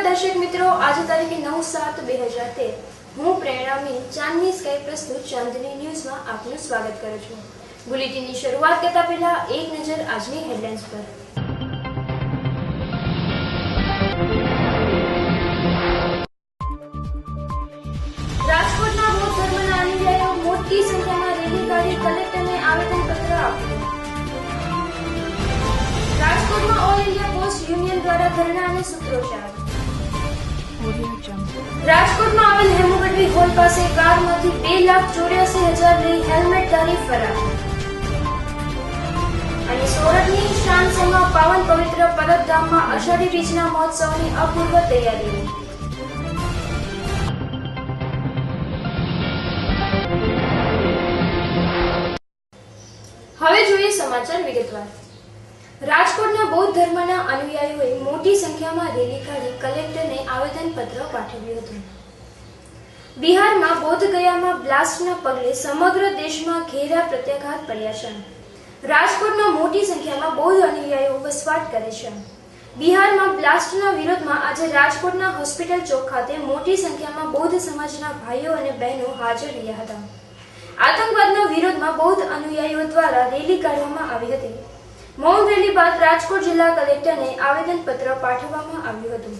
दर्शक मित्रों, आज तारीख 9/7/2013 हूँ प्रेरणा मीन चांदनी स्काई प्रस्तुत चांदनी न्यूज में आपનું स्वागत करूं છું। बुलेटिन की शुरुआत करता पहला एक नजर आजनी हेडलाइंस पर। રાજકોટના બૌદ્ધ ધર્મના અનુયાયીઓ મોટી સંખ્યામાં રેલી કાઢી કલેક્ટરને આવેદનપત્ર આપ્યું। રાજકોટમાં ઓલ ઇન્ડિયા પોસ્ટ યુનિયન દ્વારા ધરણા અને સૂત્રોચ્ચાર। રાજકોટમાં આવેલ હેમુગઢવી હોલ પાસે કારમાંથી 2,84,000 લઈ હેલ્મેટધારી ફરાર। અને સોરઠની શાનસેમાં પાવન પવિત્ર પરબધામમાં અષાઢી બીજના મહોત્સવની અપૂર્વ તૈયારીઓ। હવે જોઈએ સમાચાર વિગતવાર। રાજકોટના બૌદ્ધ ધર્મના અનુયાયીઓએ મોટી સંખ્યામાં રેલી કાઢી કલેક્ટરને આવેદનપત્ર પાઠવ્યું હતું। બિહારમાં બોધ ગયામાં બ્લાસ્ટના પગલે સમગ્ર દેશમાં ઘેરા પ્રત્યાઘાત પડ્યા છે। રાજકોટમાં મોટી સંખ્યામાં બૌદ્ધ અનુયાયીઓ વસવાટ કરે છે। બિહારમાં બ્લાસ્ટના વિરોધમાં આજે રાજકોટના હોસ્પિટલ ચોક ખાતે મોટી સંખ્યામાં બૌદ્ધ સમાજના ભાઈઓ અને બહેનો હાજર રહ્યા હતા। આતંકવાદના વિરોધમાં બૌદ્ધ અનુયાયીઓ દ્વારા રેલી કાઢવામાં આવી હતી। મૌન રેલી બાદ રાજકોટ જિલ્લા કલેક્ટરને આવેદનપત્ર પાઠવવામાં આવ્યું હતું।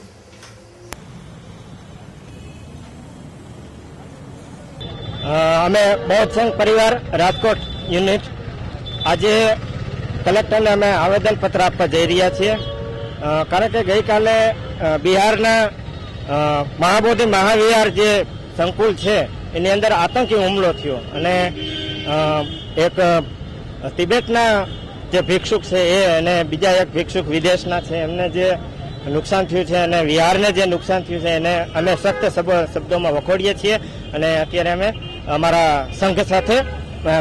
અમે બૌદ્ધ સંઘ પરિવાર રાજકોટ યુનિટ આજે કલેક્ટરને અમે આવેદનપત્ર આપવા જઈ રહ્યા છીએ। કારણ કે ગઈકાલે બિહારના મહાબોધિ મહાવિહાર જે સંકુલ છે એની અંદર આતંકી હુમલો થયો અને એક તિબેટના જે ભિક્ષુક છે એ અને બીજા એક ભિક્ષુક વિદેશના છે એમને જે નુકસાન થયું છે અને વિહારને જે નુકસાન થયું છે એને અમે સખ્ત શબ્દોમાં વખોડીએ છીએ અને અત્યારે અમે અમારા સંઘ સાથે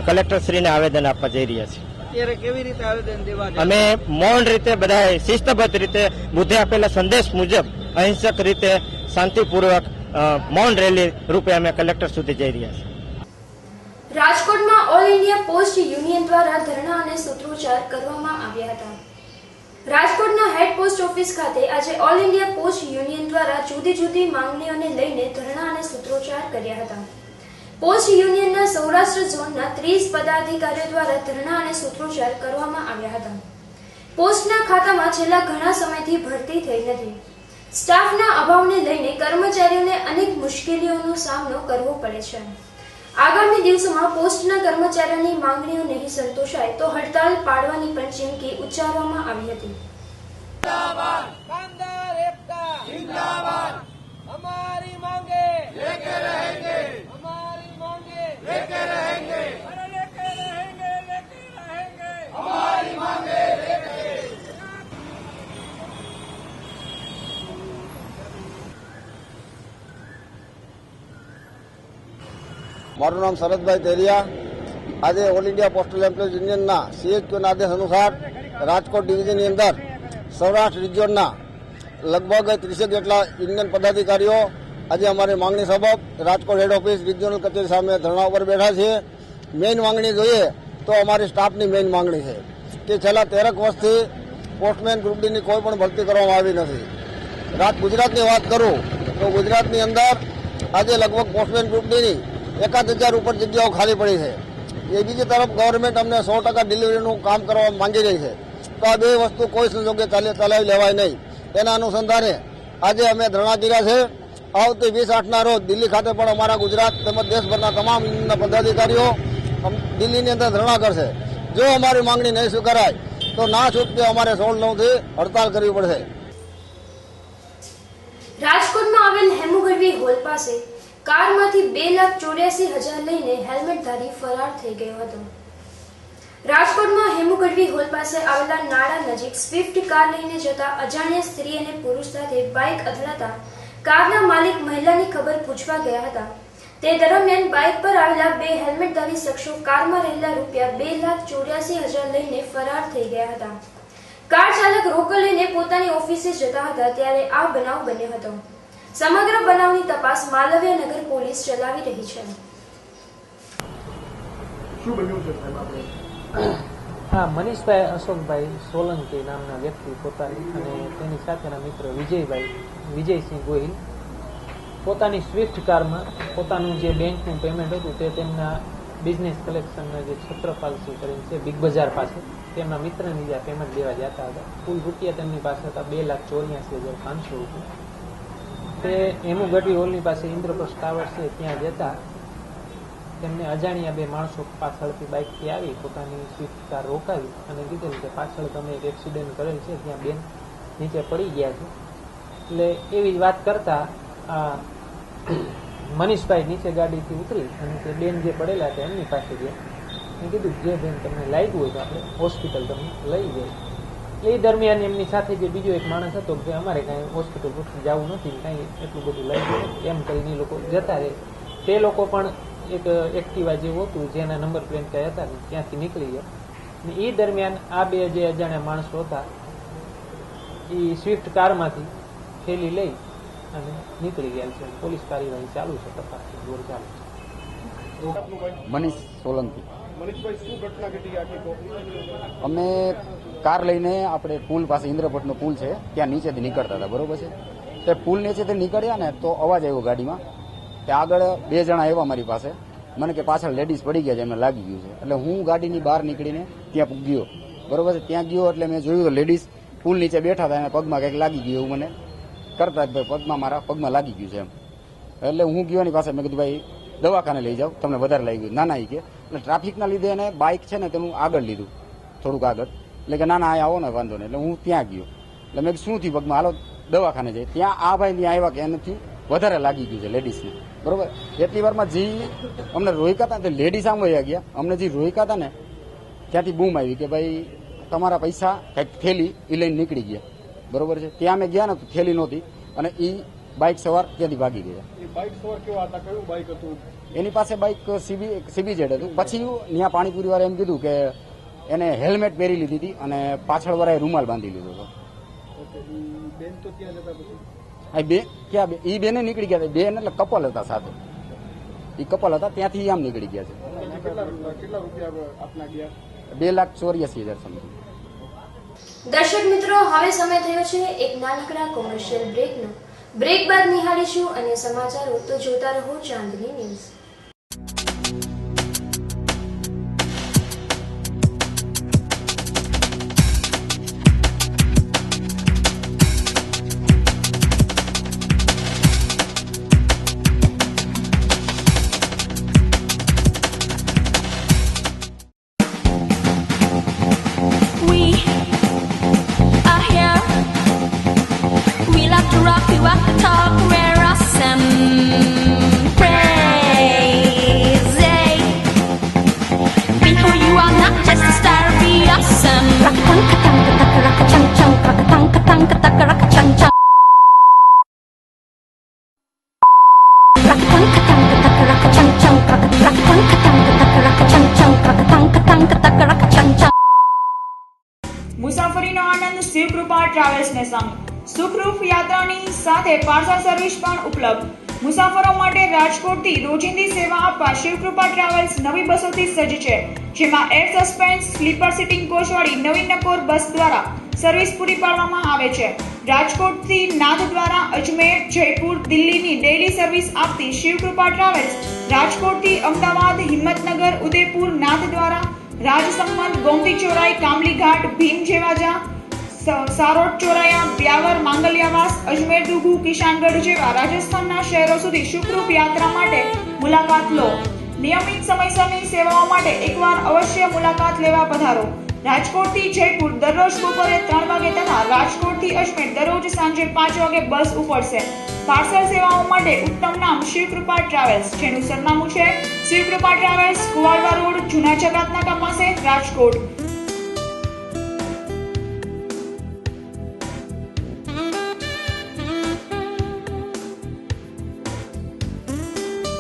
કલેક્ટરશ્રીને આવેદન આપવા જઈ રહ્યા છીએ। અત્યારે કેવી રીતે આવેદન દેવા? અમે મૌન રીતે બધા શિસ્તબદ્ધ રીતે બુદ્ધે આપેલા સંદેશ મુજબ અહિંસક રીતે શાંતિપૂર્વક મૌન રેલી રૂપે અમે કલેક્ટર સુધી જઈ રહ્યા છીએ। રાજકોટમાં ઓલ ઇન્ડિયા પોસ્ટ યુનિયન દ્વારા ધરણા અને સૂત્રોચ્ચાર કરવામાં આવ્યા હતા। રાજકોટના હેડ પોસ્ટ ઓફિસ ખાતે આજે ઓલ ઇન્ડિયા પોસ્ટ યુનિયન દ્વારા જુદી જુદી માંગણીઓને લઈને ધરણા અને સૂત્રોચ્ચાર કર્યા હતા। પોસ્ટ યુનિયનના સૌરાષ્ટ્ર ઝોનના 30 પદાધિકારીઓ દ્વારા ધરણા અને સૂત્રોચ્ચાર કરવામાં આવ્યા હતા। પોસ્ટના ખાતામાં છેલ્લા ઘણા સમયથી ભરતી થઈ નથી। સ્ટાફના અભાવને લઈને કર્મચારીઓને અનેક મુશ્કેલીઓનો સામનો કરવો પડે છે। આગામી દિવસોમાં પોસ્ટના કર્મચારીઓની માંગણીઓ નહીં સંતોષાય તો હડતાલ પાડવાની પણ ચીમકી ઉચ્ચારવામાં આવી હતી। जिंदाबाद कामदार एकता जिंदाबाद हमारी मांगे लेके रहेंगे हमारी मांगे लेके रहेंगे अरे लेके रहेंगे हमारी मांगे लेके। મારું નામ શરદભાઈ તેરિયા। આજે ઓલ ઇન્ડિયા પોસ્ટલ એમ્પ્લોઈઝ યુનિયનના સીએચક્યુના આદેશ અનુસાર રાજકોટ ડિવિઝનની અંદર સૌરાષ્ટ્ર રિજિયનના લગભગ 30 જેટલા યુનિયન પદાધિકારીઓ આજે અમારી માંગણી સબબ રાજકોટ હેડ ઓફિસ રિજિયોનલ કચેરી સામે ધરણા ઉપર બેઠા છે। મેઇન માંગણી જોઈએ તો અમારી સ્ટાફની મેઇન માંગણી છે કે છેલ્લા 13 વર્ષથી પોસ્ટમેન ગ્રુપ ડીની કોઈ પણ ભરતી કરવામાં આવી નથી। ગુજરાતની વાત કરું તો ગુજરાતની અંદર આજે લગભગ પોસ્ટમેન ગ્રુપ ડીની 1,000 ઉપર જગ્યાઓ ખાલી પડી છે। એ બીજી તરફ ગવર્મેન્ટ અમને 100% ડિલિવરીનું કામ કરવા માંગી રહી છે, તો આ બે વસ્તુ કોઈ સંજોગે ચલાવી લેવાય નહીં। એના અનુસંધાને આજે અમે ધરણા કર્યા છે। આવતી 20/8ના રોજ દિલ્હી ખાતે પણ અમારા ગુજરાત તેમજ દેશભરના તમામ યુનિયનના પદાધિકારીઓ દિલ્હીની અંદર ધરણા કરશે। જો અમારી માંગણી નહીં સ્વીકારાય તો ના છૂટકે અમારે 16/9થી હડતાલ કરવી પડશે। રાજકોટમાં આવેલ હેમુગઢવી હોલ પાસે કારમાંથી 2,84,000 લઈને હેલ્મેટધારી ફરાર થઈ ગયો હતો। રાજકોટમાં હેમુગઢવી હોલ પાસે આવેલા નાળા નજીક સ્વિફ્ટ કાર લઈને જતા અજાણ્યા સ્ત્રી અને પુરુષ સાથે બાઇક અથડાતા કારના માલિક મહિલાની ખબર પૂછવા ગયા હતા। તે દરમિયાન બાઇક પર આવેલા બે હેલ્મેટધારી શખ્સો કારમાં રહેલા રૂપિયા 2,84,000 લઈને ફરાર થઈ ગયા હતા। કાર ચાલક રોકડ લઈને પોતાની ઓફિસે જતા હતા ત્યારે આ બનાવ બન્યો હતો। સમગ્ર બનાવની તપાસ માલવ્ય નગર પોલીસ ચલાવી રહી છે। શું બન્યું છે સાહેબ? આપણે હા, મનીષભાઈ અશોકભાઈ સોલંકી નામના વ્યક્તિ પોતાની અને તેની સાથેના મિત્ર વિજયસિંહ ગોહિલ પોતાની સ્વિફ્ટ કારમાં પોતાનું જે બેંકનું પેમેન્ટ હતું તે તેમના બિઝનેસ કલેક્શનના જે છત્રપાલસિંહ કરીને છે બિગ બજાર પાસે તેમના મિત્રની જ્યાં પેમેન્ટ દેવા જતા હતા. કુલ રૂપિયા તેમની પાસે હતા 2,84,500 રૂપિયા. તે એમુ ગઢવી હોલની પાસે ઇન્દ્રપ્રસ્થ ટાવર છે ત્યાં જતા તેમને અજાણ્યા બે માણસો પાછળથી બાઇકથી આવી પોતાની સ્વિફ્ટ કાર રોકાવી અને કીધેલું કે પાછળ તમે એક એક્સિડન્ટ કરેલ છે ત્યાં બેન નીચે પડી ગયા છે. એટલે એવી વાત કરતા મનીષભાઈ નીચે ગાડીથી ઉતરી અને તે બેન જે પડેલા હતા એમની પાસે ગયા અને કીધું જે બેન તમને લાગ્યું હોય તો આપણે હોસ્પિટલ તમને લઈ જાય. એ દરમિયાન એમની સાથે જે બીજો એક માણસ હતો કે અમારે કાંઈ હોસ્પિટલ જવું નથી, કાંઈ એટલું બધું લાગ્યું નથી એમ કરીને એ લોકો જતા રહે. તે લોકો પણ એક એક્ટિવા જેવું હતું જેના નંબર પ્લેટ ક્યાં હતા ત્યાંથી નીકળી ગયા. અને એ દરમિયાન આ બે જે અજાણ્યા માણસો હતા એ સ્વિફ્ટ કારમાંથી થેલી લઈ અને નીકળી ગયા છે. પોલીસ કાર્યવાહી ચાલુ છે, તપાસ દોર ચાલુ છે. મનીષ સોલંકી. મનીષભાઈ, શું ઘટના ઘટી આખી? અમે કાર લઈને આપણે પુલ પાસે ઇન્દ્રપટનો પુલ છે ત્યાં નીચેથી નીકળતા હતા, બરોબર છે. તે પુલ નીચેથી નીકળ્યા ને તો અવાજ આવ્યો ગાડીમાં. તે આગળ 2 જણા આવ્યા મારી પાસે, મને કે પાછળ લેડીઝ પડી ગયા છે, એમને લાગી ગયું છે. એટલે હું ગાડીની બહાર નીકળીને ત્યાં ગયો, બરોબર છે. ત્યાં ગયો એટલે મેં જોયું તો લેડીઝ પુલ નીચે બેઠા હતા અને પગમાં કંઈક લાગી ગયું એવું મને કરતા ભાઈ પગમાં મારા પગમાં લાગી ગયું છે એમ. એટલે હું ગયો એની પાસે, મેં કીધું ભાઈ દવાખાને લઈ જાઓ, તમને વધારે લાગી ગયું. ના એ કે એટલે ટ્રાફિકના લીધે એને બાઇક છે ને તેનું આગળ લીધું થોડુંક આગળ, એટલે કે ના આવો ને વાંધો નહીં. એટલે હું ત્યાં ગયો એટલે મેં શું થયું પગમાં, હાલો દવાખાને જઈએ. ત્યાં આ ભાઈ ત્યાં આવ્યા કે એનાથી વધારે લાગી ગયું છે લેડીઝને, બરોબર. એટલી વારમાં જે અમને રોક્યા હતા ને લેડીઝ આમ વયા ગયા, અમને જે રોક્યા હતા ને ત્યાંથી બૂમ આવી કે ભાઈ તમારા પૈસા કંઈક થેલી એ લઈને નીકળી ગયા, બરોબર છે. ત્યાં અમે ગયા ને તો થેલી નહોતી અને એ બાઇક સવાર ત્યાંથી ભાગી ગયા. બાઇક સવાર કેવા હતા? કયું બાઇક હતું? એની પાસે બાઇક સીબીજેડ હતું. પછી ત્યાં પાણીપુરી વાળા એમ કીધું કે એને હેલ્મેટ પહેરી લીધી હતી અને પાછળ વાળાએ રૂમાલ બાંધી લીધો હતો. બેન તો ત્યાં જતા પછી એ બેને નીકળી ગયા હતા. બેન એટલે કપલ હતા સાથે, એ કપલ હતા ત્યાંથી આમ નીકળી ગયા છે. કેટલા રૂપિયા આપના ગયા? 2,84,000 સમથિંગ. દર્શક મિત્રો, હવે સમય થયો છે એક નાનકડા કોમર્શિયલ બ્રેકનો. બ્રેક બાદ નિહાળીશું અન્ય સમાચારો, તો જોતા રહો ચાંદની ન્યૂઝ. મુસાફરીનો આનંદ શિવકૃપા ટ્રાવેલ્સને સંગ. સુખરૂપ યાત્રાની સાથે પાર્સલ સર્વિસ પણ ઉપલબ્ધ. મુસાફરો માટે રાજકોટથી રોજિંદી સેવા આપવા શિવકૃપા ટ્રાવેલ્સ નવી બસોથી સજ્જ છે, જેમાં એર સસ્પેન્સ સ્લીપર સિટિંગ કોચવાળી નવી નકોર બસ દ્વારા સર્વિસ પૂરી પાડવામાં આવે છે. રાજકોટથી નાથ દ્વારા અજમેર, જયપુર, દિલ્હીની ડેઇલી સર્વિસ આપતી શિવકૃપા ટ્રાવેલ્સ રાજકોટથી અમદાવાદ, હિંમતનગર, ઉદયપુર, નાથ દ્વારા રાજસમંદ, ગોમતી ચોરાઈ, કામલી ઘાટ, ભીમ જેવાજા, સારોટ ચોરાયા, બ્યાવર, માંગલિયાવાસ, અજમેર દુગુ, કિશાનગઢ જેવા રાજસ્થાનના શહેરો સુધી સુખરૂપ યાત્રા માટે મુલાકાત લો. નિયમિત સમયસરની સેવાઓ માટે એકવાર અવશ્ય મુલાકાત લેવા પધારો. રાજકોટથી જયપુર દરરોજ બપોરે 3 વાગે તથા રાજકોટથી અજમેર દરરોજ સાંજે 5 વાગે બસ ઉપડશે. પાર્સલ સેવાઓ માટે ઉત્તમ નામ શિવકૃપા ટ્રાવેલ્સ, જેનું સરનામું છે શિવકૃપા ટ્રાવેલ્સ, કુવાડવા રોડ, જૂના જકાતનાકા પાસે, રાજકોટ.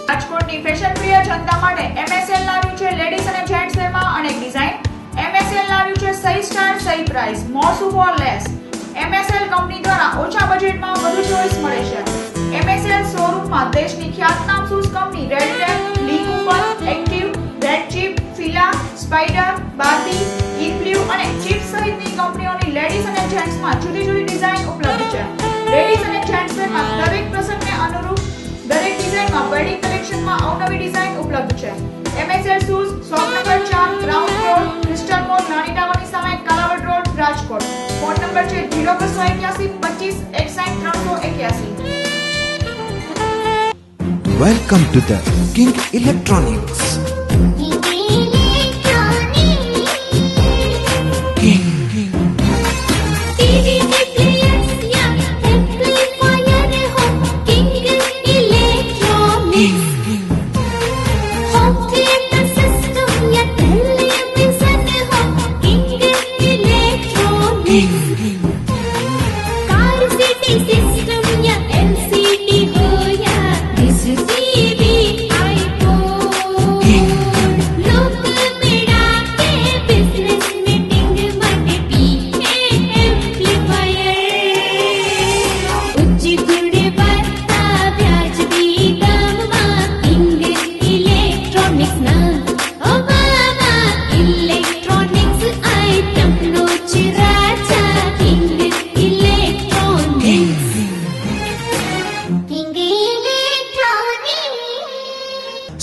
રાજકોટની ફેશન પ્રિય જનતા માટે MSL લાવ્યું છે લેડીઝ અને જેન્ટ્સ વેરમાં અનેક ડિઝાઇન. MSL લાવ્યું છે સહી સ્ટાઇલ, સહી પ્રાઇસ, મોર સુપર લેસ. MSL કંપની દ્વારા ઓછા બજેટમાં વધુ ચોઇસ મળે છે. MSL શોરૂમમાં દેશની ખ્યાતનામ shoes company Red Tape, Lee Cooper, Active, Red Chief, Fila, Spider, Barbie, અને ચીફ સહિતની કંપનીઓની લેડીઝ અને જેન્ટ્સમાં જુદી જુદી ડિઝાઇન ઉપલબ્ધ છે. લેડીઝ અને જેન્ટ્સ વેરમાં દરેક પ્રસંગને અનુરૂપ દરેક ડિઝાઇનમાં વેડિંગ કલેક્શનમાં અવનવી ડિઝાઇન ઉપલબ્ધ છે. MSL shoes, shop number 4, ground floor, crystal mall, નાની ટાવરની સામે, Kalawad road, Rajkot. Phone number છે 0281 25 61 381. Welcome to the King Electronics. King.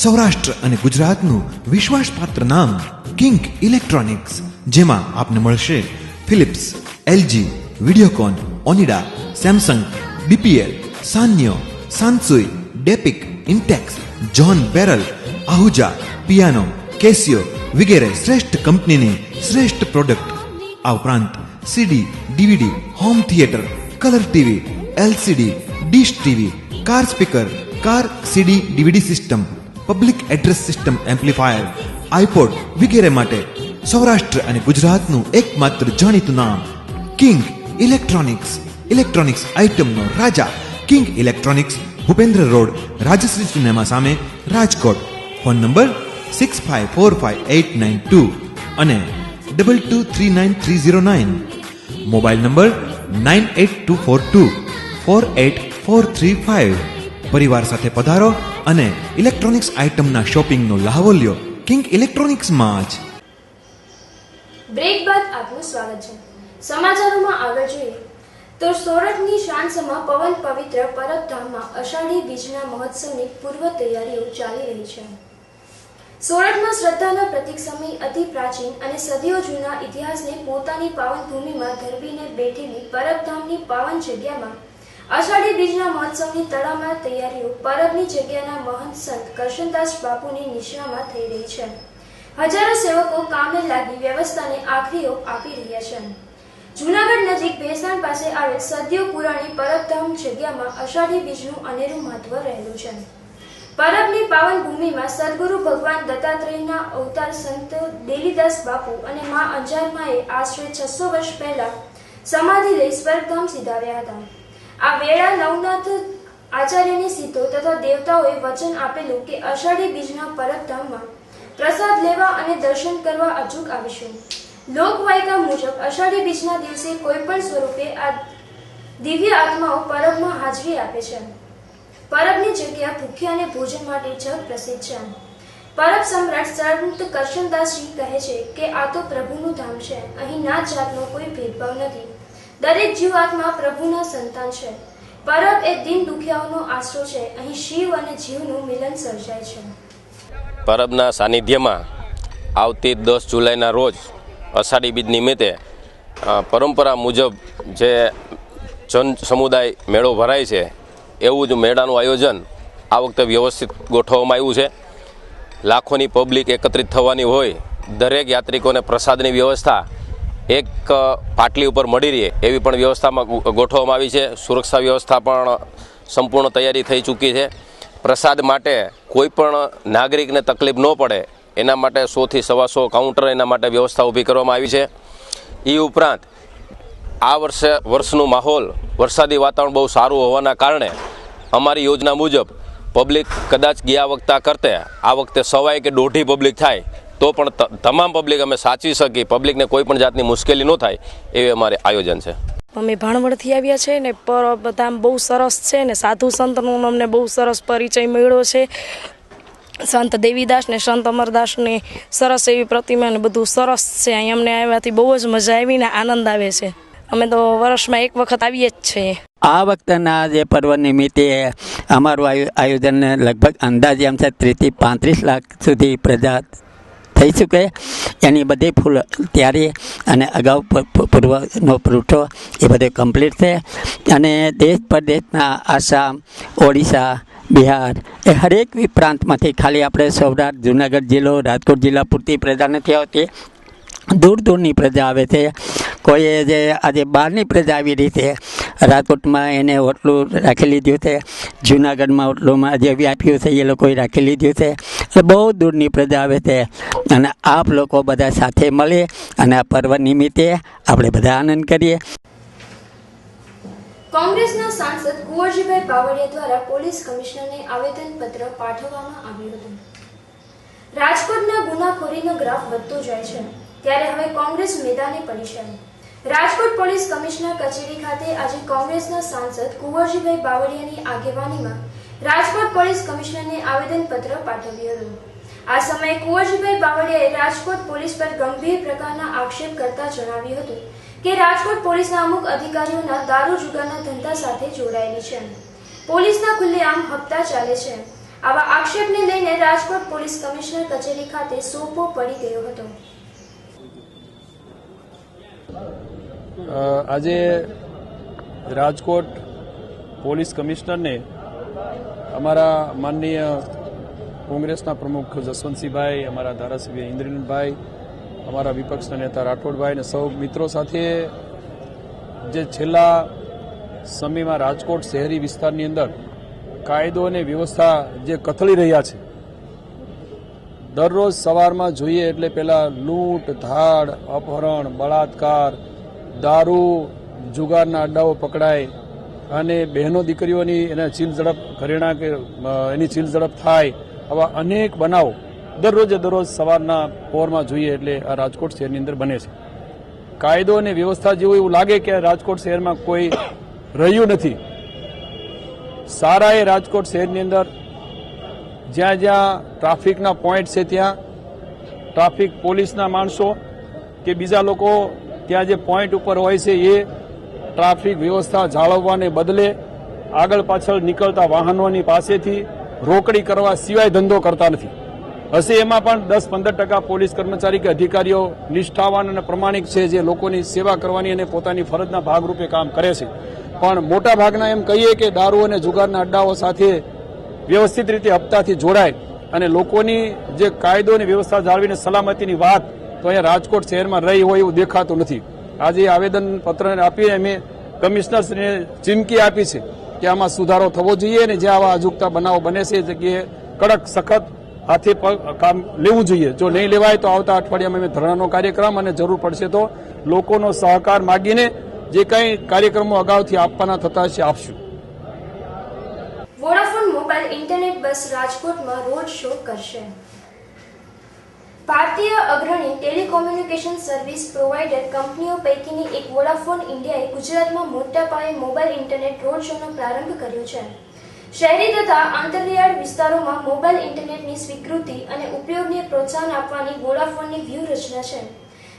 Saurashtra અને ગુજરાતનું વિશ્વાસપાત્ર નામ કિંગ ઇલેક્ટ્રોનિક્સ, જેમાં આપને મળશે Philips, LG, Videocon, Onida, Samsung, BPL, Sanyo, Sansui, ડેપિક, Intex, John Barrel, Ahuja, Piano, Casio વગેરે શ્રેષ્ઠ કંપનીની શ્રેષ્ઠ પ્રોડક્ટ. આ ઉપરાંત CD, DVD, home theatre, colour TV, LCD, dish TV, car speaker, car CD DVD system, public address system amplifier, iPod વગેરે માટે સૌરાષ્ટ્ર અને ગુજરાતનું એકમાત્ર જાણીતું નામ કિંગ ઇલેક્ટ્રોનિક્સ. ઇલેક્ટ્રોનિક્સ આઇટમનો રાજા King Electronics, Bhupendra road, Rajshri cinema સામે, રાજકોટ. ફોન નંબર 65458992 અને 223939. Mobile number 9824248435. પરિવાર સાથે પધારો અને ઇલેક્ટ્રોનિક્સ આઇટમના શોપિંગનો લહાવો લ્યો કિંગ ઇલેક્ટ્રોનિક્સમાં જ. બ્રેક બાદ આપનું સ્વાગત છે. સમાચારોમાં આગળ જોઈએ તો સોરઠની શાનસમાં પવન પવિત્ર પરબધામમાં અષાઢી બીજના મહોત્સવની પૂર્વ તૈયારીઓ ચાલી રહી છે. સોરઠમાં શ્રદ્ધાના પ્રતીક સમય અતિ પ્રાચીન અને સદીઓ જૂના ઇતિહાસને પોતાની પાવન ભૂમિમાં ધરબીને બેઠેલી પરબધામની પાવન જગ્યામાં અષાઢી બીજના મહોત્સવની તડામાર તૈયારીઓ પરબની જગ્યાના મહંત સંત કરશનદાસ બાપુની નિશ્રામાં થઈ રહી છે. હજારો સેવકો કામે લાગી વ્યવસ્થાને આખરી ઓપ આપી રહ્યા છે. જૂનાગઢ નજીક ભેસાણ પાસે આવેલ સદીઓ પુરાણી પરબધામ જગ્યામાં અષાઢી બીજનું અનેરું મહત્વ રહેલું છે. પરબની પાવન ભૂમિમાં સદગુરુ ભગવાન દત્તાત્રેયના અવતાર સંત દેલીદાસ બાપુ અને મા અંજારમાએ આશરે 600 વર્ષ પહેલા સમાધિ લઈ સ્વર્ગધામ સીધાવ્યા હતા. આ વેળા નવનાથ આચાર્યની સીધો તથા દેવતાઓએ વચન આપેલું કે અષાઢી બીજના પરબધામમાં પ્રસાદ લેવા અને દર્શન કરવા અચૂક આવીશું. લોકવાયકા મુજબ અષાઢી બીજના દિવસે કોઈ પણ સ્વરૂપે આ દિવ્ય આત્માઓ પરબમાં હાજરી આપે છે. પરબની જગ્યા ભૂખ્યા અને ભોજન માટે જગ પ્રસિદ્ધ છે. પરબ સમ્રાટ સંત કરશનદાસજી કહે છે કે આ તો પ્રભુનું ધામ છે. અહીં નાત જાતનો કોઈ ભેદભાવ નથી. દરેક જીવાત્મા પ્રભુના સંતાન છે. પરબ એ દિન દુખિયાઓનો આશરો છે. અહીં શિવ અને જીવનું મિલન સર્જાય છે. પરબના સાનિધ્યમાં આવતી 10 જુલાઈના રોજ અષાઢી બીજ નિમિત્તે પરંપરા મુજબ જે જન સમુદાય મેળો ભરાય છે એવું જ મેળાનું આયોજન આ વખતે વ્યવસ્થિત ગોઠવવામાં આવ્યું છે. લાખોની પબ્લિક એકત્રિત થવાની હોય, દરેક યાત્રિકોને પ્રસાદની વ્યવસ્થા એક પાટલી ઉપર મળી રહે એવી પણ વ્યવસ્થામાં ગોઠવવામાં આવી છે. સુરક્ષા વ્યવસ્થા પણ સંપૂર્ણ તૈયારી થઈ ચૂકી છે. પ્રસાદ માટે કોઈ પણ નાગરિકને તકલીફ ન પડે એના માટે 100 થી 125 કાઉન્ટર એના માટે વ્યવસ્થા ઊભી કરવામાં આવી છે. એ ઉપરાંત આ વર્ષનું માહોલ વરસાદી વાતાવરણ બહુ સારું હોવાના કારણે અમારી યોજના મુજબ પબ્લિક કદાચ ગયા વખતે કરતે આ વખતે 1.25 કે 1.5 પબ્લિક થાય તો પણ તમામ પબ્લિક અમે સાચવી શકીએ, પબ્લિકને કોઈ પણ જાતની મુશ્કેલી ન થાય એવી અમારે આયોજન છે. અમે ભાણવડથી આવ્યા છે ને પરબધામ બહુ સરસ છે ને સાધુ સંતનો અમને બહુ સરસ પરિચય મળ્યો છે સંત દેવીદાસ ને સંત અમરદાસની સરસ એવી પ્રતિમા ને બધું સરસ છે. અહીં અમને આવ્યાથી બહુ જ મજા આવી ને આનંદ આવે છે. અમે તો વર્ષમાં એક વખત આવીએ જ છીએ. આ વખતના જે પર્વ નિમિત્તે અમારું આયોજન લગભગ અંદાજે આમ છે 30 થી 35 લાખ સુધી પ્રજા થઈ શકે એની બધી ફૂલ તૈયારી અને અગાઉ પૂર્વનો પુરવઠો એ બધો કમ્પ્લીટ છે. અને દેશ પરદેશના આસામ, ઓડિશા, બિહાર એ હરેક પ્રાંતમાંથી ખાલી આપણે સૌરાષ્ટ્ર, જુનાગઢ જિલ્લો, રાજકોટ જિલ્લા પૂરતી પ્રજા નથી આવતી, દૂર દૂરની પ્રજા આવે છે. કોઈએ જે આજે બહારની પ્રજા આવી રહી છે, રાજકોટમાં એને હોટલું રાખી લીધું છે, જુનાગઢમાં હોટલોમાં જે આપ્યું છે એ લોકોએ રાખી લીધું છે. એટલે બહુ દૂરની પ્રજા આવે છે અને આપ લોકો બધા સાથે મળીએ અને આ પર્વ નિમિત્તે આપણે બધા આનંદ કરીએ. કોંગ્રેસના સાંસદ કુંવરજીભાઈ બાવળિયા દ્વારા પોલીસ કમિશનરને આવેદનપત્ર પાઠવવામાં આવ્યું હતું. રાજકોટના ગુનાખોરીનો ગ્રાફ વધતો જાય છે ત્યારે હવે કોંગ્રેસ મેદાને પડી છે. રાજકોટ પોલીસ કમિશનર કચેરી ખાતે આજે કોંગ્રેસના સાંસદ કુંવરજીભાઈ બાવળિયાની આગેવાનીમાં રાજકોટ પોલીસ કમિશનરને આવેદનપત્ર પાઠવ્યું હતું. આ સમયે કુંવરજીભાઈ બાવળિયાએ રાજકોટ પોલીસ પર ગંભીર પ્રકારના આક્ષેપ કરતા જણાવ્યું હતું કે રાજકોટ પોલીસના અમુક અધિકારીઓના દારૂ જુગારના ધંધા સાથે જોડાયેલી છે. પોલીસના ખુલ્લેઆમ હપ્તા ચાલે છે. આવા આક્ષેપને લઈને રાજકોટ પોલીસ કમિશનર કચેરી ખાતે સોપો પડી ગયો હતો. આજે રાજકોટ પોલીસ કમિશનરને અમારા માનનીય કોંગ્રેસના પ્રમુખ જસવંતસિંહભાઈ, અમારા ધારાસભ્ય ઇન્દ્રનીલભાઈ, અમારા વિપક્ષના નેતા રાઠોડભાઈ અને સૌ મિત્રો સાથે જે છેલ્લા સમયમાં રાજકોટ શહેરી વિસ્તારની અંદર કાયદો અને વ્યવસ્થા જે કથળી રહ્યા છે, દરરોજ સવારમાં જોઈએ એટલે પહેલા લૂંટ, ધાડ, અપહરણ, બળાત્કાર, દારૂ, જુગારના અડ્ડાઓ પકડાય અને બહેનો દીકરીઓની એને ચીલ ઝડપ ઘરેણા કે એની ચીલ ઝડપ થાય, આવા અનેક બનાવો દરરોજે દરરોજ સવારના પહોરમાં જોઈએ એટલે આ રાજકોટ શહેરની અંદર બને છે. કાયદો અને વ્યવસ્થા જેવું એવું લાગે કે રાજકોટ શહેરમાં કોઈ રહ્યું નથી. સારા એ રાજકોટ શહેરની અંદર જ્યાં જ્યાં ટ્રાફિકના પોઈન્ટ છે ત્યાં ટ્રાફિક પોલીસના માણસો કે બીજા લોકો ત્યાં જે પોઈન્ટ ઉપર હોય છે એ ટ્રાફિક વ્યવસ્થા જાળવવાને બદલે આગળ પાછળ નીકળતા વાહનોની પાસેથી રોકડી કરવા સિવાય ધંધો કરતા નથી. હશે એમાં પણ 10-15% પોલીસ કર્મચારી કે અધિકારીઓ નિષ્ઠાવાન અને પ્રમાણિક છે, જે લોકોની સેવા કરવાની અને પોતાની ફરજના ભાગરૂપે કામ કરે છે. પણ મોટા ભાગના એમ કહીએ કે દારૂ અને જુગારના અડ્ડાઓ સાથે વ્યવસ્થિત રીતે હપ્તાથી જોડાય અને લોકોની જે કાયદો અને વ્યવસ્થા જાળવીને સલામતીની વાત તો અહીંયા રાજકોટ શહેરમાં રહી હોય એવું દેખાતું નથી. આજે આવેદનપત્ર આપીને અમે કમિશનરશ્રીને ચીમકી આપી છે કે આમાં સુધારો થવો જોઈએ અને જ્યાં આવા અજુગતા બનાવો બને છે એ જગ્યાએ કડક સખત હાથે કામ લેવું જોઈએ. જો નહીં લેવાય તો આવતા અઠવાડિયામાં અમે ધરણાનો કાર્યક્રમ અને જરૂર પડશે તો લોકોનો સહકાર માગીને જે કંઈ કાર્યક્રમો અગાઉથી આપવાના થતા છે આપશું. વોડાફોન મોબાઈલ ઇન્ટરનેટ બસ રાજકોટમાં રોડ શો કરશે. ભારતીય અગ્રણી ટેલિકોમ્યુનિકેશન સર્વિસ પ્રોવાઇડર કંપનીઓ પૈકીની એક વોડાફોન ઇન્ડિયાએ ગુજરાતમાં મોટા પાયે મોબાઈલ ઇન્ટરનેટ રોડ શોનો પ્રારંભ કર્યો છે. શહેરી તથા આંતરિયાળ વિસ્તારોમાં મોબાઈલ ઇન્ટરનેટની સ્વીકૃતિ અને ઉપયોગને પ્રોત્સાહન આપવાની વોડાફોનની વ્યૂહરચના છે,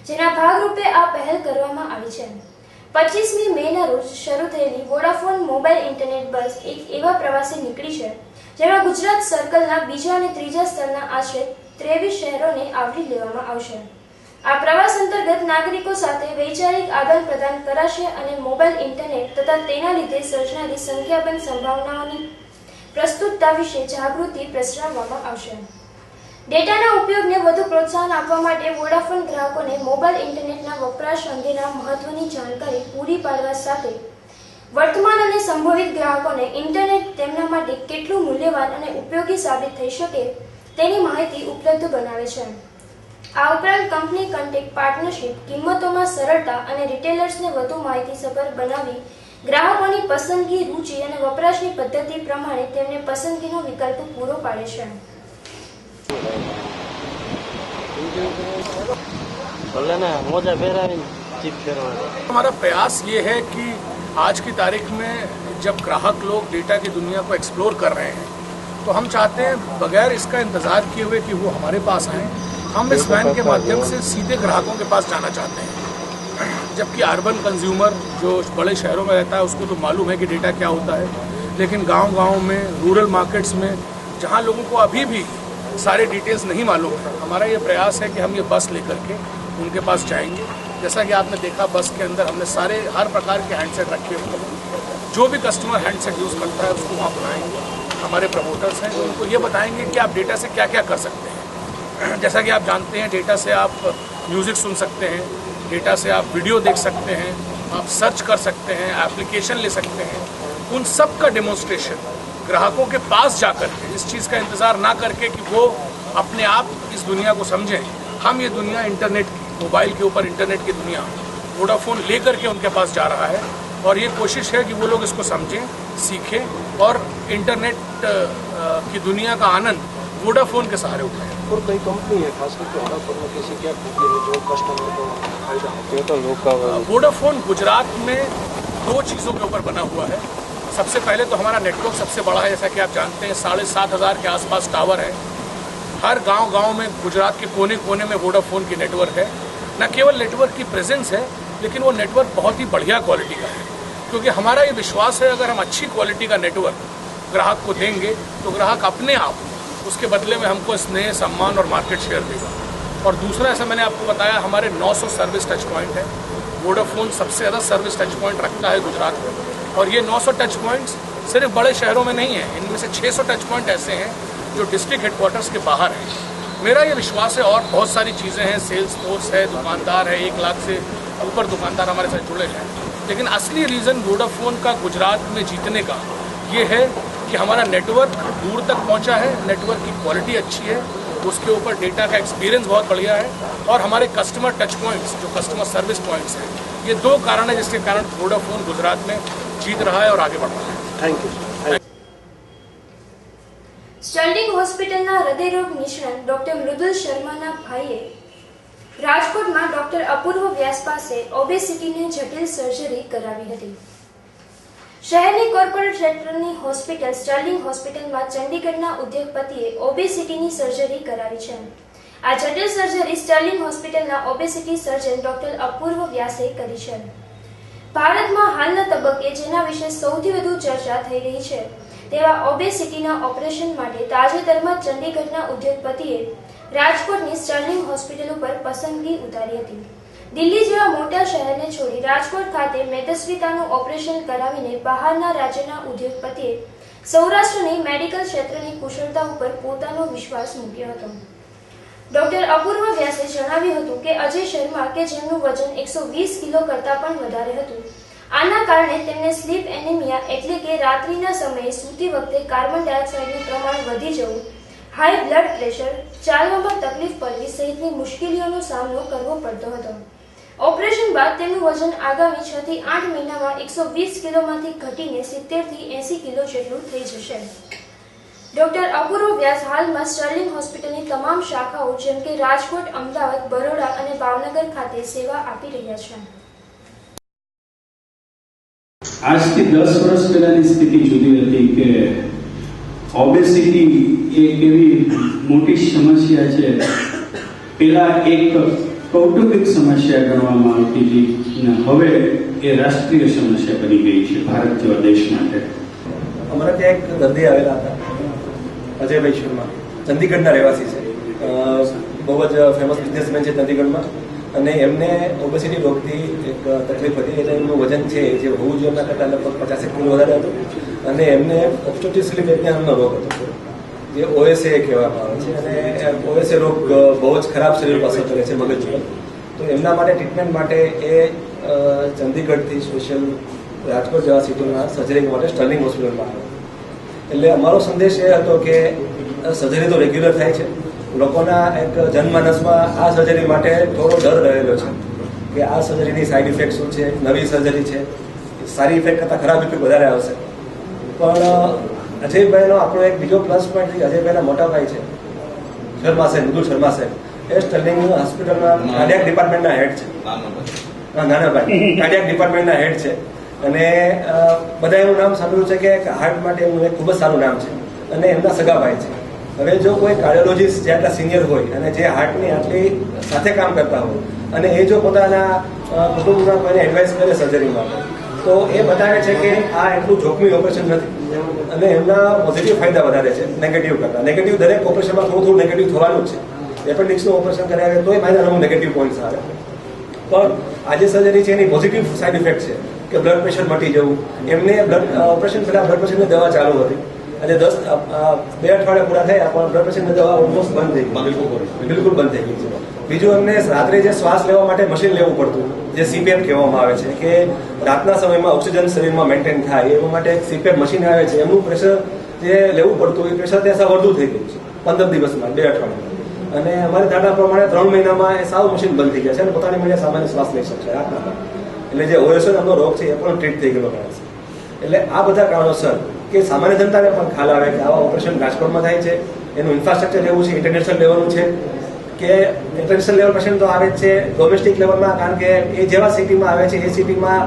જેના ભાગરૂપે આ પહેલ કરવામાં આવી છે. 25મી મેના રોજ શરૂ થયેલી વોડાફોન મોબાઈલ ઇન્ટરનેટ બસ એક એવા પ્રવાસે નીકળી છે જેમાં ગુજરાત સર્કલના બીજા અને ત્રીજા સ્તરના આશરે 23 શહેરોને આવરી લેવામાં આવશે. આ પ્રવાસ અંતર્ગત નાગરિકો સાથે વૈચારિક આદાન પ્રદાન કરાશે અને મોબાઈલ ઇન્ટરનેટ તથા તેના લીધે સર્જાનારી સંખ્યાબંધ સંભાવનાઓની પ્રસ્તુતતા વિશે જાગૃતિ પ્રસરાવવામાં આવશે. ડેટાના ઉપયોગને વધુ પ્રોત્સાહન આપવા માટે વોડાફોન ગ્રાહકોને મોબાઈલ ઇન્ટરનેટના વપરાશ અંગેના મહત્વની જાણકારી પૂરી પાડવા સાથે વર્તમાન અને સંભવિત ગ્રાહકોને ઇન્ટરનેટ તેમના માટે કેટલું મૂલ્યવાન અને ઉપયોગી સાબિત થઈ શકે તેની માહિતી ઉપલબ્ધ બનાવે છે. આ ઉપરાંત કંપની કન્ટેક્ટ પાર્ટનરશિપ કિંમતોમાં સરળતા અને રિટેલર્સને વધુ માહિતીસભર બનાવી ગ્રાહકોની પસંદગી, રૂચિ અને વપરાશની પદ્ધતિ પ્રમાણે તેમને પસંદગીનો વિકલ્પ પૂરો પાડે છે. हमारा प्रयास ये है कि आज की तारीख में जब ग्राहक लोग डेटा की दुनिया को एक्सप्लोर कर रहे हैं तो हम चाहते हैं बगैर इसका इंतज़ार किए हुए कि वो हमारे पास आएँ, हम इस वैन के माध्यम से सीधे ग्राहकों के पास जाना चाहते हैं। जबकि अर्बन कंज्यूमर जो बड़े शहरों में रहता है उसको तो मालूम है कि डेटा क्या होता है, लेकिन गांव-गांव में, रूरल मार्केट्स में, जहां लोगों को अभी भी सारे डिटेल्स नहीं मालूम है, हमारा ये प्रयास है कि हम ये बस लेकर के उनके पास जाएंगे। जैसा कि आपने देखा बस के अंदर हमने सारे हर प्रकार के हैंडसेट रखे हुए हैं। जो भी कस्टमर हैंडसेट यूज़ करता है उसको वहाँ बुलाएंगे, हमारे प्रमोटर्स हैं, उनको ये बताएंगे कि आप डेटा से क्या क्या कर सकते हैं। जैसा कि आप जानते हैं, डेटा से आप म्यूज़िक सुन सकते हैं, डेटा से आप वीडियो देख सकते हैं, आप सर्च कर सकते हैं, एप्लीकेशन ले सकते हैं। उन सब का डेमोन्स्ट्रेशन ग्राहकों के पास जाकर के, इस चीज़ का इंतज़ार ना करके कि वो अपने आप इस दुनिया को समझें। हम ये दुनिया इंटरनेट की, मोबाइल के ऊपर इंटरनेट की दुनिया वोडाफोन लेकर के उनके पास जा रहा है और ये कोशिश है कि वो लोग इसको समझें, सीखें और इंटरनेट की दुनिया का आनंद वोडाफोन के सहारे उठाएं। और कई कंपनी है खास करके वोडाफोन में किसी क्या खूबी है जो कस्टमर को फायदा होता है? तो लोग का वोडाफोन गुजरात में 2 चीज़ों के ऊपर बना हुआ है। सबसे पहले तो हमारा नेटवर्क सबसे बड़ा है, जैसा कि आप जानते हैं 7,500 के आसपास टावर है। हर गांव-गांव में गुजरात के कोने कोने में वोडाफोन की नेटवर्क है। न केवल नेटवर्क की प्रेजेंस है, लेकिन वो नेटवर्क बहुत ही बढ़िया क्वालिटी का है, क्योंकि हमारा ये विश्वास है अगर हम अच्छी क्वालिटी का नेटवर्क ग्राहक को देंगे तो ग्राहक अपने आप उसके बदले में हमको स्नेह, सम्मान और मार्केट शेयर देगा। और दूसरा, ऐसा मैंने आपको बताया, हमारे 900 सर्विस टच पॉइंट है। वोडाफोन सबसे ज़्यादा सर्विस टच पॉइंट रखता है गुजरात में, और ये 900 टच पॉइंट्स सिर्फ बड़े शहरों में नहीं है। इनमें से 600 टच पॉइंट ऐसे हैं जो डिस्ट्रिक्ट हेडक्वार्टर्स के बाहर हैं। मेरा ये विश्वास है, और बहुत सारी चीज़ें हैं, सेल्स फोर्स है, दुकानदार है, 1 लाख से ऊपर दुकानदार हमारे साथ जुड़े हैं। लेकिन असली रीज़न वोडाफोन का गुजरात में जीतने का ये है कि हमारा नेटवर्क दूर तक पहुंचा है, नेटवर्क की क्वालिटी अच्छी है, उसके ऊपर डेटा का एक्सपीरियंस बहुत बढ़िया है, और हमारे कस्टमर टच पॉइंट्स, जो कस्टमर सर्विस पॉइंट्स हैं, ये 2 कारण है जिसके कारण वोडाफोन गुजरात में जीत रहा है और आगे बढ़ रहा है। Thank you. સ્ટર્લિંગ હોસ્પિટલના હૃદયરોગ નિષ્ણાત ડોક્ટર મૃદુલ શર્માના ભાઈએ રાજકોટમાં ડોક્ટર અપૂર્વ વ્યાસ પાસે ઓબેસિટીની જટિલ સર્જરી કરાવી હતી। શહેરની કોર્પોરેટ સેક્ટરની હોસ્પિટલ સ્ટર્લિંગ હોસ્પિટલમાં ચંડીગઢના ઉદ્યોગપતિએ ઓબેસિટીની સર્જરી કરાવી છે। આ જટિલ સર્જરી સ્ટર્લિંગ હોસ્પિટલના ઓબેસિટી સર્જન ડોક્ટર અપૂર્વ વ્યાસે કરી છે। ભારતમાં હાલના તબક્કે જેના વિશે સૌથી વધુ ચર્ચા થઈ રહી છે તેવા ઓબેસિટીના ઓપરેશન માટે તાજેતરમાં ચંડીગઢના ઉદ્યોગપતિએ રાજકોટની સ્ટર્લિંગ હોસ્પિટલ ઉપર પસંદગી ઉતારી હતી। દિલ્હી જેવા મોટા શહેરને છોડી રાજકોટ ખાતે મેદસ્વીતાનું ઓપરેશન કરાવીને બહારના રાજ્યના ઉદ્યોગપતિએ સૌરાષ્ટ્રની મેડિકલ ક્ષેત્રની કુશળતા ઉપર પોતાનો વિશ્વાસ મૂક્યો હતો। ડોક્ટર અપૂર્વ વ્યાસે જણાવ્યું હતું કે અજય શર્મા કે જેમનું વજન 120 કિલો કરતાં પણ વધારે હતું, આના કારણે તેમને સ્લીપ એનિમિયા એટલે કે રાત્રિના સમયે સૂતી વખતે કાર્બન ડાયોક્સાઇડનું પ્રમાણ વધી જવું, હાઈ બ્લડ પ્રેશર, ચાલવામાં તકલીફ પડવી સહિતની મુશ્કેલીઓનો સામનો કરવો પડતો હતો। ઓપરેશન બાદ તેમનું વજન આગામી 6 થી 8 મહિનામાં 120 કિલોમાંથી ઘટીને 70 થી 80 કિલો જેટલું થઈ જશે। ડોક્ટર અપૂર્વ વ્યાસ હાલમાં સ્ટર્લિંગ હોસ્પિટલની તમામ શાખાઓ જેમ કે રાજકોટ, અમદાવાદ, બરોડા અને ભાવનગર ખાતે સેવા આપી રહ્યા છે। આજથી 10 વર્ષ પહેલાની સ્થિતિ જુદી હતી કે ઓબેસિટી એક એવી મોટી સમસ્યા છે, પેલા એક કૌટુંબિક સમસ્યા ગણવામાં આવતી હતી અને હવે એ રાષ્ટ્રીય સમસ્યા બની ગઈ છે ભારત જેવા દેશ માટે। અમારા ત્યાં એક દર્દી આવેલા હતા, અજયભાઈ શર્મા, ચંદીગઢના રહેવાસી છે, બહુ જ ફેમસ બિઝનેસમેન છે ચંદીગઢમાં, અને એમને ઓબેસિટી રોગથી એક તકલીફ હતી, એટલે એમનું વજન છે જે હોવું જોઈએ એમના કરતાં લગભગ 50 કિલો વધારે હતું, અને એમને ઓબ્સ્ટ્રક્ટિવ સ્લીપ એપ્નિયાનો રોગ હતો જે OSA કહેવામાં આવે છે, અને OSA રોગ બહુ જ ખરાબ શરીર પર અસર કરે છે મગજ પર। તો એમના માટે ટ્રીટમેન્ટ માટે એ ચંદીગઢથી સ્પેશિયલ રાજકોટ જેવા સિટીમાં સર્જરી માટે સ્ટર્લિંગ હોસ્પિટલમાં આવ્યો। એટલે અમારો સંદેશ એ હતો કે સર્જરી તો રેગ્યુલર થાય છે, લોકોના એક જનમાનસમાં આ સર્જરી માટે થોડો ડર રહેલો છે કે આ સર્જરીની સાઈડ ઇફેક્ટ શું છે, નવી સર્જરી છે, સારી ઇફેક્ટ કરતાં ખરાબ ઇફેક્ટ વધારે આવશે। પણ અજયભાઈનો આપણો એક બીજો પ્લસ પોઈન્ટ છે, અજયભાઈના મોટા ભાઈ છે શર્મા સાહેબ, મૃદુલ શર્મા સાહેબ, એ સ્ટર્લિંગ હોસ્પિટલના કાર્ડિયાક ડિપાર્ટમેન્ટના હેડ છે, નાના ભાઈ કાર્ડિયાક ડિપાર્ટમેન્ટના હેડ છે, અને બધા એનું નામ સાંભળ્યું છે કે હાર્ટ માટે એનું એક ખૂબ જ સારું નામ છે, અને એમના સગાભાઈ છે. હવે જો કોઈ કાર્ડિયોલોજીસ્ટ જે આટલા સિનિયર હોય અને જે હાર્ટની આટલી સાથે કામ કરતા હોય અને એ જો પોતાના કુટુંબના કોઈને એડવાઇસ કરે સર્જરી માટે, તો એ બતાવે છે કે આ એટલું જોખમી ઓપરેશન નથી અને એમના પોઝિટિવ ફાયદા વધારે છે નેગેટિવ કરતા. નેગેટિવ દરેક ઓપરેશનમાં થોડું નેગેટિવ થવાનું જ છે. એપેન્ડિક્સનું ઓપરેશન કર્યા તોય મારા નેગેટિવ પોઈન્ટ્સ આવે, પણ આજે સર્જરી છે એની પોઝિટિવ સાઇડ ઇફેક્ટ છે કે બ્લડ પ્રેશર મટી જવું. એમને ઓપરેશન પહેલા બ્લડ પ્રેશરની દવા ચાલુ હતી અને 2 અઠવાડિયા પૂરા થયા પણ બ્લડ પ્રેશરની દવા ઓલમોસ્ટ બંધ થઈ ગઈ, બિલકુલ બંધ થઈ ગઈ છે. બીજું એમને રાત્રે જે શ્વાસ લેવા માટે મશીન લેવું પડતું, જે સીપીએપ કહેવામાં આવે છે, કે રાતના સમયમાં ઓક્સિજન શરીરમાં મેન્ટેન થાય એ માટે એક સીપીએપ મશીન આવે છે, એમનું પ્રેશર જે લેવું પડતું એ પ્રેશર ત્યાં સાવ વધુ થઈ ગયું છે 15 દિવસમાં, 2 અઠવાડિયામાં. અને અમારી ધારણા પ્રમાણે 3 મહિનામાં એ સાવ મશીન બંધ થઈ ગયા છે અને પોતાની મળે સામાન્ય શ્વાસ લઈ શકશે રાતના. એટલે જે ઓએસએન નામનો રોગ છે એ પણ ટ્રીટ થઈ ગયેલો ગણાય છે. એટલે આ બધા કારણોસર કે સામાન્ય જનતાને પણ ખ્યાલ આવે કે આવા ઓપરેશન રાજકોટમાં થાય છે, એનું ઇન્ફ્રાસ્ટ્રક્ચર એવું છે, ઇન્ટરનેશનલ લેવલનું છે કે ઇન્ટરનેશનલ લેવલ પેશન્ટ તો આવે જ છે, ડોમેસ્ટિક લેવલમાં, કારણ કે એ જેવા સિટીમાં આવે છે એ સિટીમાં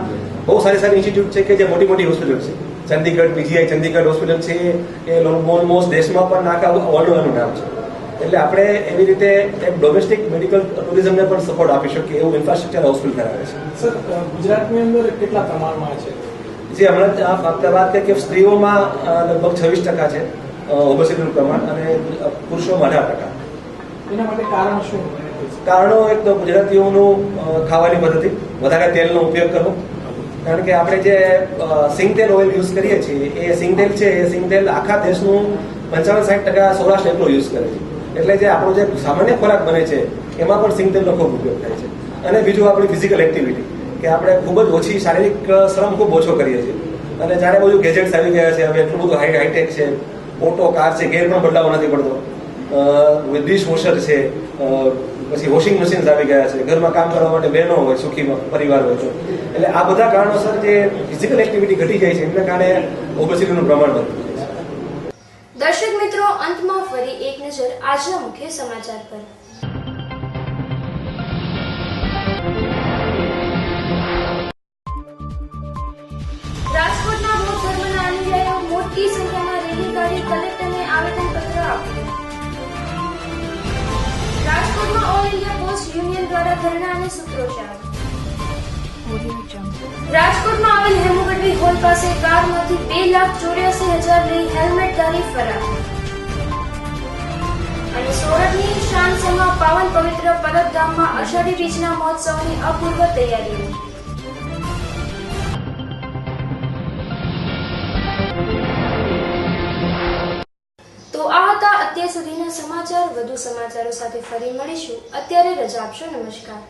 બહુ સારી સારી ઇન્સ્ટિટ્યૂટ છે કે જે મોટી મોટી હોસ્પિટલ છે. ચંદીગઢ પીજીઆઈ ચંદીગઢ હોસ્પિટલ છે એ ઓલમોસ્ટ દેશમાં પણ આખા વર્લ્ડનું નામ છે. એટલે આપણે એવી રીતે એક ડોમેસ્ટિક મેડિકલ ટુરિઝમને પણ સપોર્ટ આપી શકીએ એવું ઇન્ફ્રાસ્ટ્રક્ચર હોસ્પિટલ ધરાવે છે. સર, ગુજરાતની અંદર કેટલા પ્રમાણમાં છે? જે હમણાં વાત કરીએ કે સ્ત્રીઓમાં લગભગ 26% છે ઓબેસિટીનું પ્રમાણ અને પુરુષોમાં 18%. એના માટે કારણ શું? કારણો એક તો ગુજરાતીઓનું ખાવાની પદ્ધતિ, વધારે તેલનો ઉપયોગ કરવો. કારણ કે આપણે જે સિંગતેલ ઓઇલ યુઝ કરીએ છીએ એ સિંગતેલ છે, એ સિંગતેલ આખા દેશનું 55-60% સૌરાષ્ટ્ર એટલો યુઝ કરે છે. એટલે જે આપણો જે સામાન્ય ખોરાક બને છે એમાં પણ સિંગતેલનો ખૂબ ઉપયોગ થાય છે. અને બીજું આપણી ફિઝિકલ એક્ટિવિટી, કે આપણે ખૂબ જ ઓછી શારીરિક શ્રમ ખૂબ ઓછો કરીએ છીએ. અને જ્યારે બધું ગેજેટ્સ આવી ગયા છે, હવે એટલું બધું હાઈટેક છે, ઓટો કાર છે, ગેર પણ બદલાવો નથી પડતો, ડિશ વોશર છે, પછી વોશિંગ મશીન્સ આવી ગયા છે, ઘરમાં કામ કરવા માટે બહેનો હોય, સુખી પરિવાર હોય છે. એટલે આ બધા કારણોસર જે ફિઝિકલ એક્ટિવિટી ઘટી જાય છે એના કારણે ઓબેસિટીનું પ્રમાણ વધતું જાય છે. દર્શક મિત્રો, અંતમાં ફરી એક નજર આજના મુખ્ય સમાચાર પર. રાજકોટના બૌદ્ધ ધર્મના અનુયાયીઓ મોટી સંખ્યામાં રેલી કાઢી કલેક્ટરને આવેદનપત્ર આપ્યું. રાજકોટમાં ઓલ ઇન્ડિયા પોસ્ટ યુનિયન દ્વારા ધરણા અને સૂત્રોચ્ચાર. રાજકોટમાં આવેલ હેમુ ગઢવી હોલ પાસે કારમાંથી 2,84,000 લઈ હેલ્મેટધારી ફરાર. અને સોરઠની શાનસમાં પાવન પવિત્ર પરબધામમાં અષાઢી બીજના મહોત્સવની અપૂર્વ તૈયારીઓ. તો આ હતા અત્યાર સુધીના સમાચાર. વધુ સમાચારો સાથે ફરી મળીશું. અત્યારે રજા આપશો. નમસ્કાર.